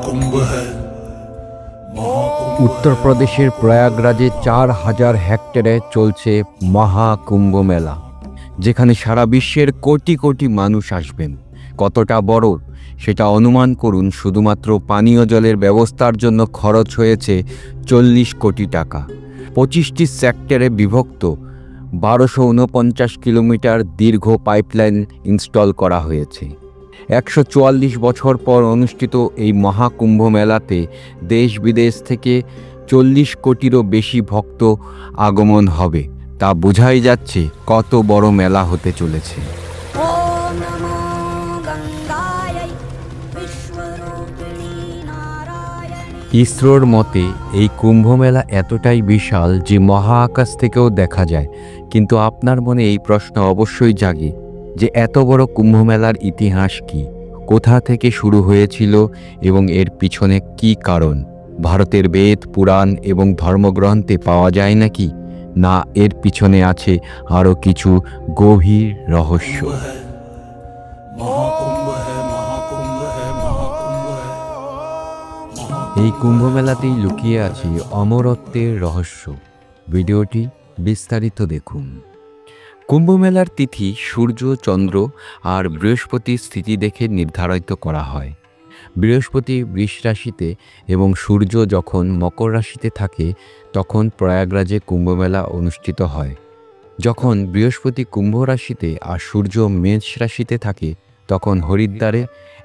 महाकुंभ है। উত্তরপ্রদেশের প্রয়াগরাজে 4000 হেক্টরে চলছে মহাকুম্ভ মেলা, যেখানে সারা বিশ্বের কোটি কোটি মানুষ আসবেন। কতটা বড় সেটা অনুমান করুন। শুধুমাত্র পানীয় জলের ব্যবস্থার জন্য খরচ হয়েছে 40 কোটি টাকা। 25টি সেক্টরে বিভক্ত 1249 কিলোমিটার দীর্ঘ পাইপলাইন ইনস্টল করা হয়েছে। 144 বছর পর অনুষ্ঠিত এই মহাকুম্ভ মেলাতে দেশ বিদেশ থেকে 40 কোটিরও বেশি ভক্ত আগমন হবে। তা বোঝাই যাচ্ছে কত বড় মেলা হতে চলেছে। ইসরোর মতে এই কুম্ভ মেলা এতটাই বিশাল যে মহাকাশ থেকেও দেখা যায়। কিন্তু আপনার মনে এই প্রশ্ন অবশ্যই জাগে যে এত বড় কুম্ভ মেলার ইতিহাস কি, কোথা থেকে শুরু হয়েছিল এবং এর পিছনে কি কারণ? ভারতের বেদ, পুরাণ এবং ধর্মগ্রন্থে পাওয়া যায় নাকি? না, এর পিছনে আছে আরও কিছু গভীর রহস্য। এই কুম্ভ মেলাতেই লুকিয়ে আছে অমরত্বের রহস্য। ভিডিওটি বিস্তারিত দেখুন। কুম্ভ মেলার তিথি সূর্য, চন্দ্র আর বৃহস্পতির স্থিতি দেখে নির্ধারিত করা হয়। বৃহস্পতি বৃষ রাশিতে এবং সূর্য যখন মকর রাশিতে থাকে তখন প্রয়াগরাজে কুম্ভমেলা অনুষ্ঠিত হয়। যখন বৃহস্পতি কুম্ভ রাশিতে আর সূর্য মেষ রাশিতে থাকে তখন হরিদ্বারে,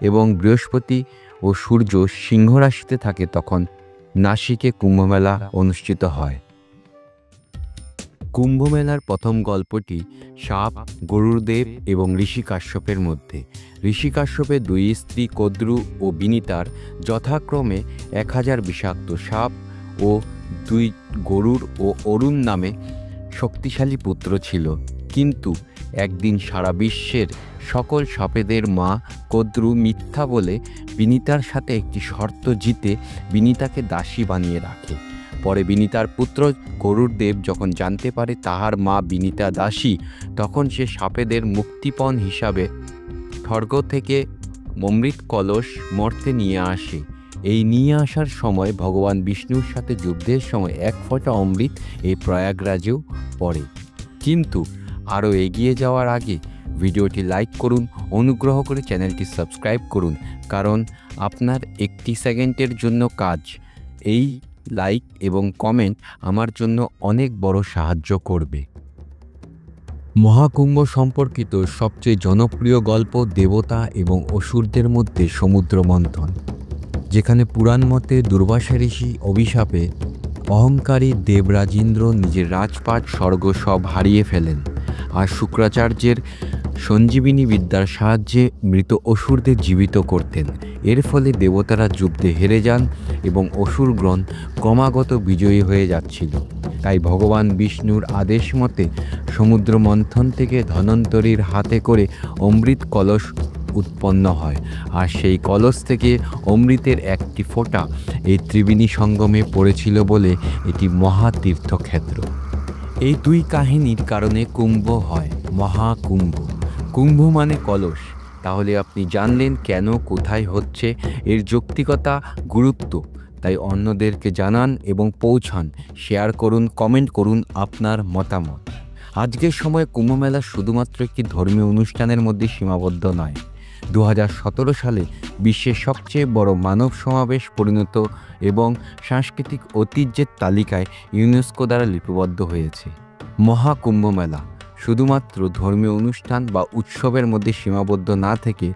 এবং বৃহস্পতি ও সূর্য সিংহ রাশিতে থাকে তখন নাসিকে কুম্ভমেলা অনুষ্ঠিত হয়। কুম্ভমেলার প্রথম গল্পটি সাপ, গরুড়দেব এবং ঋষি কাশ্যপের মধ্যে। ঋষি কাশ্যপের দুই স্ত্রী কদ্রু ও বিনিতার যথাক্রমে 1000 বিষাক্ত সাপ ও 2 গরুড় ও অরুণ নামে শক্তিশালী পুত্র ছিল। কিন্তু একদিন সারা বিশ্বের সকল সাপেদের মা কদ্রু মিথ্যা বলে বিনিতার সাথে একটি শর্ত জিতে বিনিতাকে দাসী বানিয়ে রাখে। পরে বিনিতার পুত্র গরুড়দেব যখন জানতে পারে তাহার মা বিনিতা দাসী, তখন সে সাপেদের মুক্তিপণ হিসাবে স্বর্গ থেকে অমৃত কলস মর্তে নিয়ে আসে। এই নিয়ে আসার সময় ভগবান বিষ্ণুর সাথে যুদ্ধের সময় 1 ফোঁটা অমৃত এই প্রয়াগরাজেও পড়ে। কিন্তু আরও এগিয়ে যাওয়ার আগে ভিডিওটি লাইক করুন, অনুগ্রহ করে চ্যানেলটি সাবস্ক্রাইব করুন, কারণ আপনার 1 সেকেন্ডের জন্য কাজ, এই লাইক এবং কমেন্ট আমার জন্য অনেক বড় সাহায্য করবে। মহাকুম্ভ সম্পর্কিত সবচেয়ে জনপ্রিয় গল্প দেবতা এবং অসুরদের মধ্যে সমুদ্র মন্থন, যেখানে পুরাণ মতে দুর্বাসা ঋষি অভিশাপে অহংকারী দেবরাজেন্দ্র নিজের রাজপাট স্বর্গ সব হারিয়ে ফেলেন, আর শুক্রাচার্যের সঞ্জীবিনী বিদ্যার সাহায্যে মৃত অসুরদের জীবিত করতেন। এর ফলে দেবতারা যুদ্ধে হেরে যান এবং অসুরগণ ক্রমাগত বিজয়ী হয়ে যাচ্ছিল। তাই ভগবান বিষ্ণুর আদেশ মতে সমুদ্র মন্থন থেকে ধন্বন্তরীর হাতে করে অমৃত কলস উৎপন্ন হয়, আর সেই কলস থেকে অমৃতের একটি ফোঁটা এই ত্রিবেণী সঙ্গমে পড়েছিল বলে এটি মহাতীর্থক্ষেত্র। এই 2 কাহিনীর কারণে কুম্ভ হয় মহাকুম্ভ। কুম্ভ মানে কলস। তাহলে আপনি জানলেন কেন, কোথায় হচ্ছে, এর যৌক্তিকতা, গুরুত্ব। তাই অন্যদেরকে জানান এবং পৌঁছান, শেয়ার করুন, কমেন্ট করুন আপনার মতামত। আজকের সময় কুম্ভমেলা শুধুমাত্র একটি ধর্মীয় অনুষ্ঠানের মধ্যে সীমাবদ্ধ নয়। 2017 সালে বিশ্বের সবচেয়ে বড় মানব সমাবেশ পরিণত এবং সাংস্কৃতিক ঐতিহ্যের তালিকায় ইউনেস্কো দ্বারা লিপিবদ্ধ হয়েছে। মহাকুম্ভ মেলা শুধুমাত্র ধর্মীয় অনুষ্ঠান বা উৎসবের মধ্যে সীমাবদ্ধ না থেকে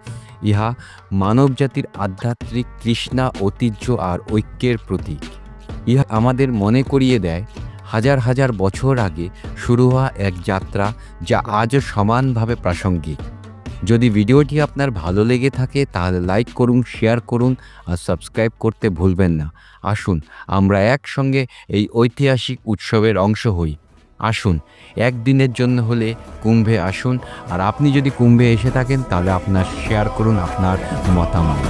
ইহা মানবজাতির আধ্যাত্মিক তৃষ্ণা, ঐতিহ্য আর ঐক্যের প্রতীক। ইহা আমাদের মনে করিয়ে দেয় হাজার হাজার বছর আগে শুরু হওয়া এক যাত্রা যা আজও সমানভাবে প্রাসঙ্গিক। যদি ভিডিওটি আপনার ভালো লেগে থাকে তাহলে লাইক করুন, শেয়ার করুন আর সাবস্ক্রাইব করতে ভুলবেন না। আসুন আমরা একসঙ্গে এই ঐতিহাসিক উৎসবের অংশ হই। আসুন একদিনের জন্য হলে কুম্ভে আসুন, আর আপনি যদি কুম্ভে এসে থাকেন তাহলে আপনার শেয়ার করুন আপনার মতামত।